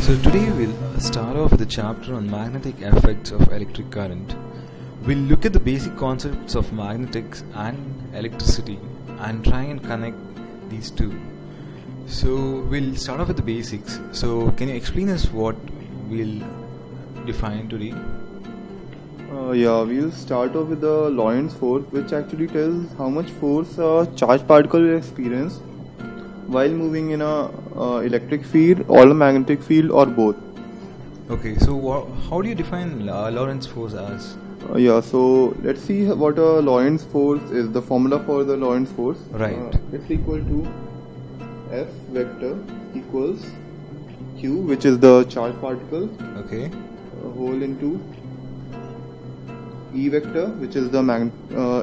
So today we'll start off with a chapter on magnetic effects of electric current. We'll look at the basic concepts of magnetics and electricity and try and connect these two. So we'll start off with the basics. So can you explain us what we'll define today? We'll start off with the Lorentz force, which actually tells how much force a charged particle will experience while moving in a electric field or a magnetic field or both. Okay, so how do you define Lorentz force as? So let's see what a Lorentz force is. The formula for the Lorentz force. Right. It's equal to F vector equals Q, which is the charged particle, Okay. whole into E vector, which is the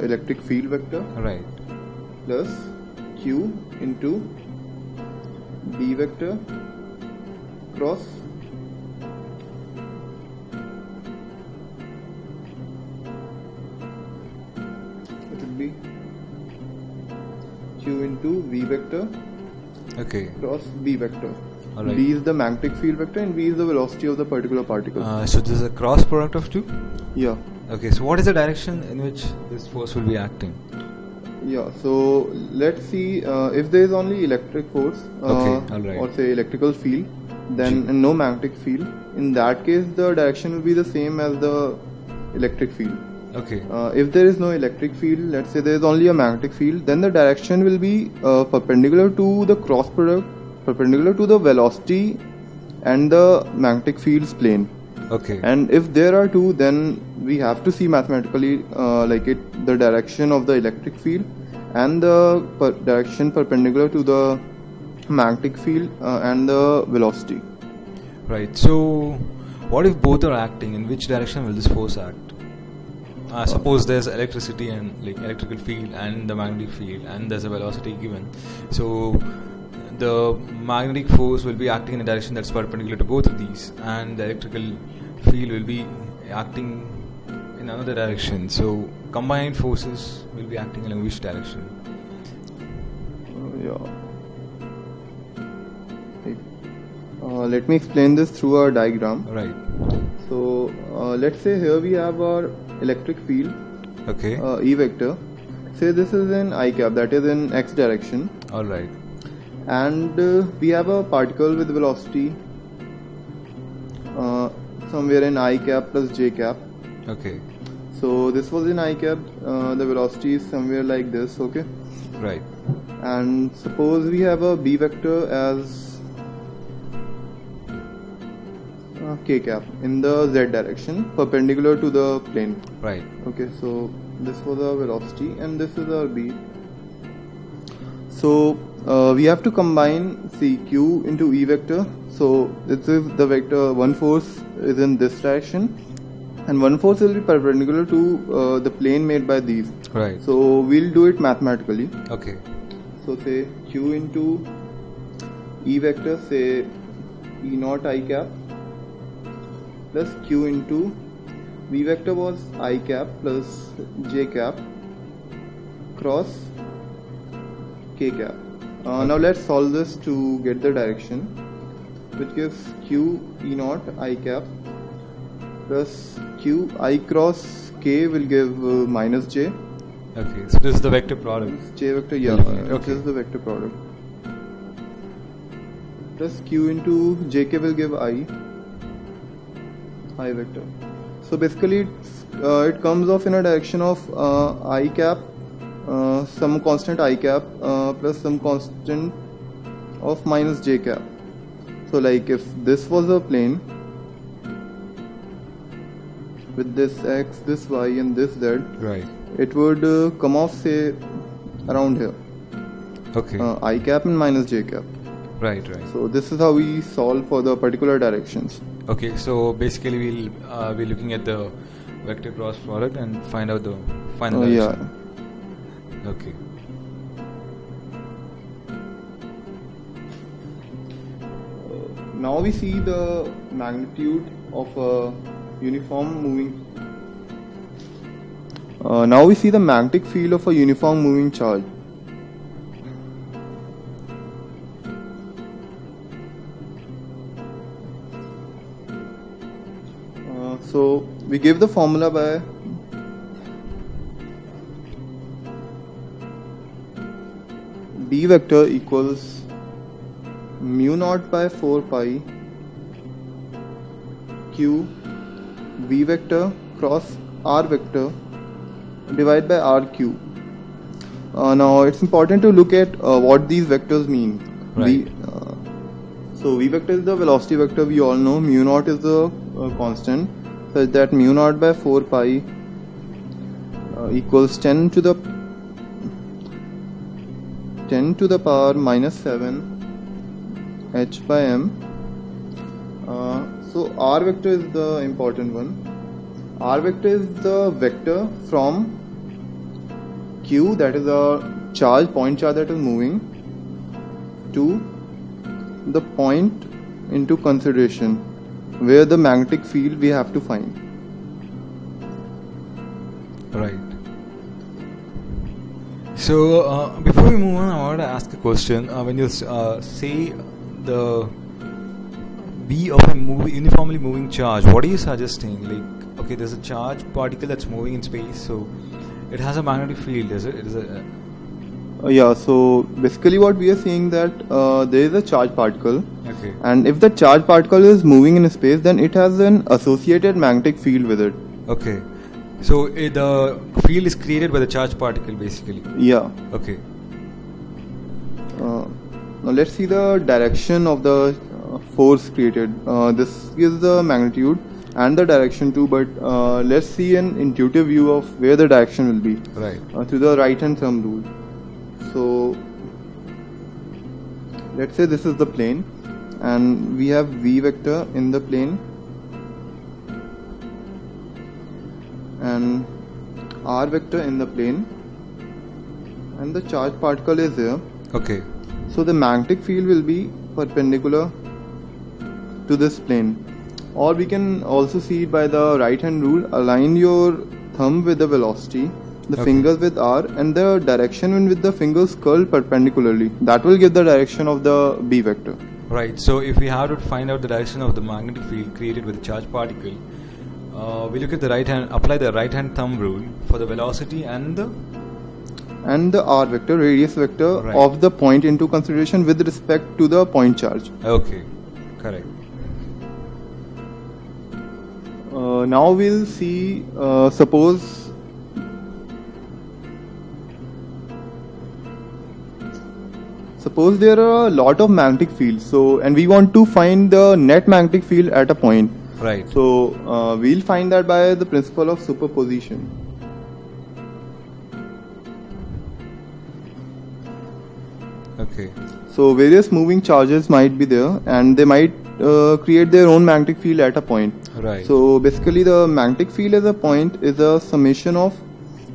electric field vector, Right. plus Q into B vector cross it will be Q into V vector Okay. cross B vector. Alright. B is the magnetic field vector and V is the velocity of the particular particle. So this is a cross product of two? Yeah. Okay, so what is the direction in which this force will be acting? So let's see if there is only electric force Okay, alright. or say electrical field, then no magnetic field. In that case, the direction will be the same as the electric field. Okay. If there is no electric field, let's say there is only a magnetic field, then the direction will be perpendicular to the cross product, perpendicular to the velocity and the magnetic field's plane. Okay. And if there are two, then we have to see mathematically the direction of the electric field and the direction perpendicular to the magnetic field and the velocity. Right. So what if both are acting? In which direction will this force act? Suppose there's electricity and electrical field and the magnetic field and there's a velocity given. So the magnetic force will be acting in a direction that's perpendicular to both of these, and the electrical field will be acting in another direction. So combined forces will be acting in which direction? Let me explain this through a diagram. Right. So let's say here we have our electric field, Okay. E vector. Say this is in I cap, that is in x direction, All right. and we have a particle with velocity somewhere in I cap plus j cap. Okay. So this was in I cap, the velocity is somewhere like this, okay? Right. And suppose we have a B vector as k cap in the z direction, perpendicular to the plane. Right. Okay, so this was our velocity and this is our B. So we have to combine Q into E vector. So this is the vector, one force is in this direction and one force will be perpendicular to the plane made by these. Right. So we'll do it mathematically. Okay. So say Q into E vector, say E naught I cap plus Q into V vector was I cap plus j cap cross k cap. Now let's solve this to get the direction, which gives Q E naught I cap plus Q I cross k will give minus j. Okay. So this is the vector product. J vector, Okay. this is the vector product. Plus Q into jk will give I vector. So basically it comes off in a direction of I cap, some constant I cap plus some constant of minus j cap. So like if this was a plane with this x, this y and this z, Right. it would come off say around here, Okay. I cap and minus j cap. Right. Right. So this is how we solve for the particular directions. Okay, so basically we'll be looking at the vector cross product and find out the final direction. Okay. Now we see the magnitude of a uniform moving. Now we see the magnetic field of a uniform moving charge. So we give the formula by B vector equals mu naught by 4 pi Q V vector cross R vector divided by RQ. Now it's important to look at what these vectors mean. Right. So V vector is the velocity vector, we all know. Mu naught is the constant, such that mu naught by 4 pi equals 10 to the power minus 7 h by m. So R vector is the important one. R vector is the vector from Q, that is a point charge that is moving, to the point into consideration where the magnetic field we have to find. Right. So before we move on, I want to ask a question. When you say the B of a uniformly moving charge, what are you suggesting? Like, okay, there's a charge particle that's moving in space, so it has a magnetic field, is it? It is a Yeah, so basically what we are saying that there is a charge particle, okay. and if the charge particle is moving in space, then it has an associated magnetic field with it. Okay. So the field is created by the charge particle, basically. Yeah. Okay. Now let's see the direction of the force created. This gives the magnitude and the direction too, but let's see an intuitive view of where the direction will be. Right. Through the right hand thumb rule. So let's say this is the plane, and we have V vector in the plane and R vector in the plane, and the charge particle is here. Okay. So the magnetic field will be perpendicular to this plane, or we can also see it by the right hand rule. Align your thumb with the velocity, the Okay. fingers with R, and the direction when with the fingers curled perpendicularly. That will give the direction of the B vector. Right. So if we have to find out the direction of the magnetic field created with the charge particle, we look at the right hand, apply the right hand thumb rule for the velocity and the R vector, radius vector Right. of the point into consideration with respect to the point charge. okay, correct. Now we'll see, suppose there are a lot of magnetic fields, so and we want to find the net magnetic field at a point. Right. So we'll find that by the principle of superposition. Okay. So various moving charges might be there, and they might create their own magnetic field at a point. Right. So basically the magnetic field as a point is a summation of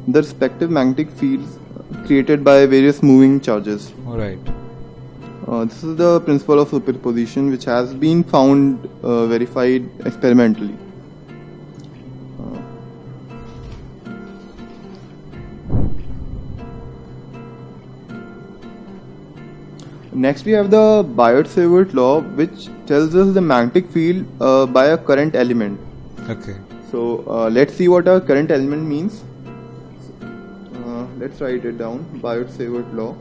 the respective magnetic fields created by various moving charges. Right. This is the principle of superposition, which has been found verified experimentally. Next we have the Biot-Savart law, which tells us the magnetic field by a current element. Okay. So let's see what a current element means. Let's write it down. Biot-Savart law.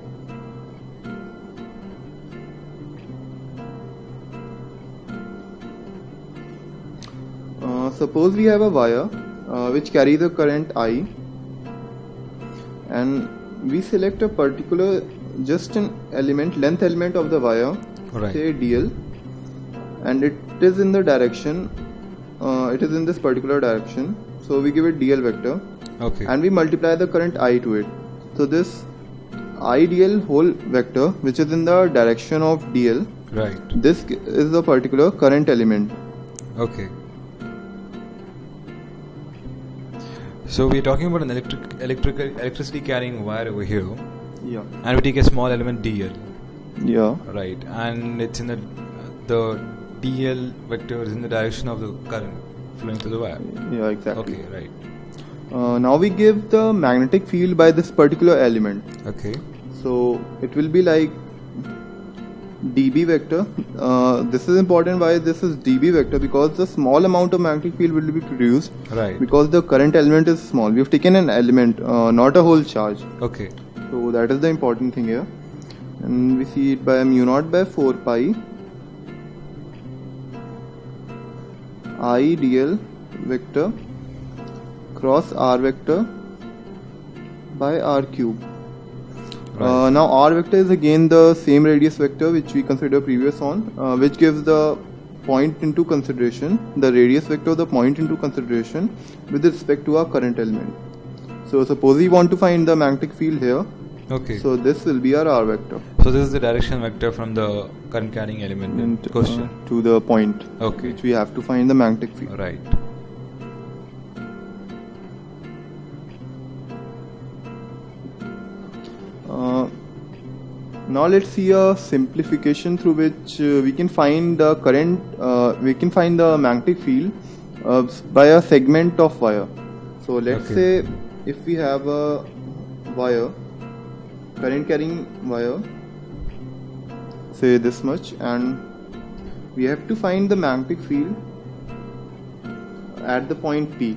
Suppose we have a wire which carries a current I, and we select a particular just an element, length element of the wire, Right. say dl, and it is in the direction, it is in this particular direction. So we give it dl vector, Okay. and we multiply the current I to it. So this ideal whole vector, which is in the direction of dl, Right. this is the particular current element. Okay. So we're talking about an electricity carrying wire over here, Yeah. and we take a small element dl, Yeah. right? And it's in the dl vector is in the direction of the current flowing through the wire. Yeah, exactly. Okay, right. Now we give the magnetic field by this particular element. Okay. So it will be like dB vector. This is important. Why this is dB vector? Because the small amount of magnetic field will be produced. Right. Because the current element is small. We have taken an element, not a whole charge. Okay. So that is the important thing here. And we see it by mu naught by 4 pi I dl vector cross r vector by r cube. Right. Now r vector is again the same radius vector which we considered previous on, which gives the point into consideration, the radius vector of the point into consideration with respect to our current element. So suppose we want to find the magnetic field here. Okay. So this will be our r vector. So this is the direction vector from the current carrying element in question. To the point Okay. which we have to find the magnetic field. Right. Now let's see a simplification through which we can find the current, we can find the magnetic field by a segment of wire. So let's say if we have a wire, current carrying wire, say this much, and we have to find the magnetic field at the point P.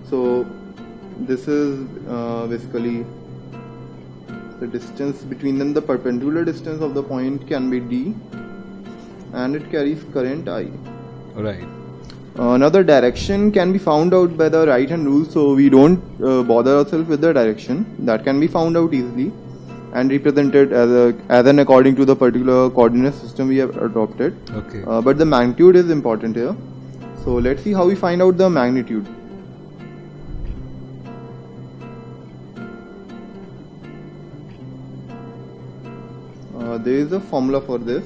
So this is basically the distance between them. The perpendicular distance of the point can be d, and it carries current I. Right. Now the direction can be found out by the right hand rule, so we don't bother ourselves with the direction. That can be found out easily and represented as an according to the particular coordinate system we have adopted. Okay. But the magnitude is important here. So let's see how we find out the magnitude. There is a formula for this.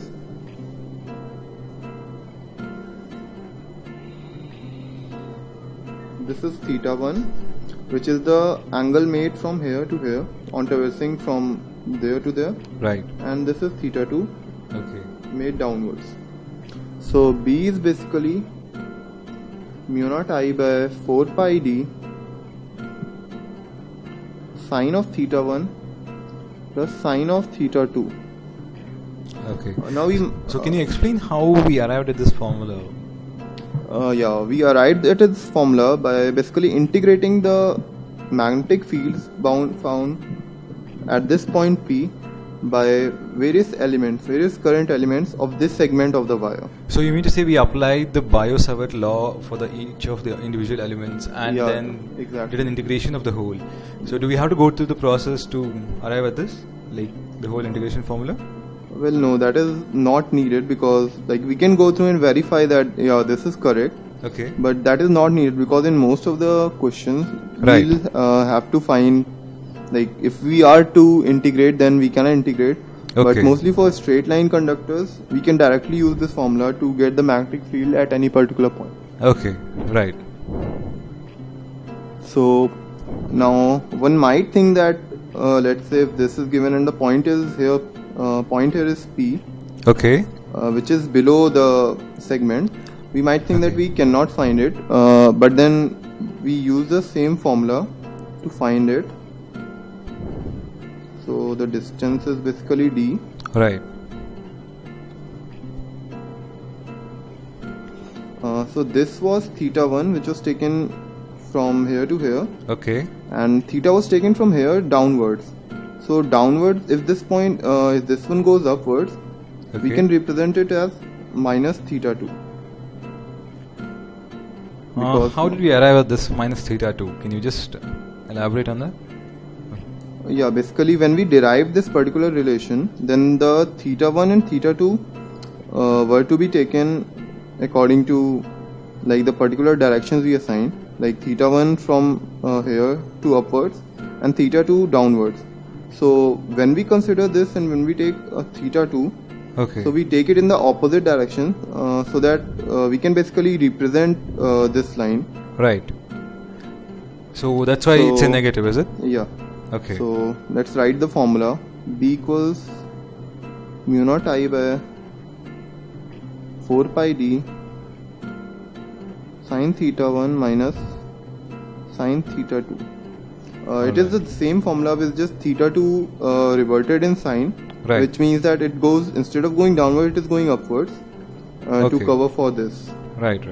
This is theta 1, which is the angle made from here to here on traversing from there to there, Right. and this is theta 2 Okay. made downwards. So B is basically mu naught I by 4 pi d sine of theta 1 plus sine of theta 2. Okay. Now we So can you explain how we arrived at this formula? we arrived at its formula by basically integrating the magnetic fields found at this point P by various current elements of this segment of the wire. So you mean to say we applied the Biot-Savart law for each of the individual elements and Yeah, then exactly. did an integration of the whole. So do we have to go through the process to arrive at this, like the whole integration formula? Well, no, that is not needed, because like we can go through and verify that this is correct, Okay. but that is not needed because in most of the questions Right. we'll have to find, like if we are to integrate then we can integrate, but Okay. mostly for straight line conductors we can directly use this formula to get the magnetic field at any particular point. Okay. Right. So now one might think that let's say if this is given and the point is here, point here is P, Okay. which is below the segment, we might think that Okay. we cannot find it, but then we use the same formula to find it. So the distance is basically d. Right. So this was theta 1, which was taken from here to here, Okay. and theta was taken from here downwards. So downwards, if this point, if this one goes upwards, we Okay. can represent it as minus theta 2. Because- How did we arrive at this minus theta 2? Can you just elaborate on that? Yeah, basically when we derive this particular relation, then the theta 1 and theta 2 were to be taken according to like the particular directions we assign, like theta 1 from here to upwards and theta 2 downwards. So when we consider this and when we take theta 2, Okay. so we take it in the opposite direction, so that we can basically represent this line. Right. So that's why it's a So- negative, is it? Yeah. Okay. So let's write the formula. B equals mu naught I by 4 pi d sine theta 1 minus sine theta 2. It is the same formula with just theta 2 reverted in sign. Right. which means that it goes, instead of going downward, it is going upwards to Okay. cover for this. Right.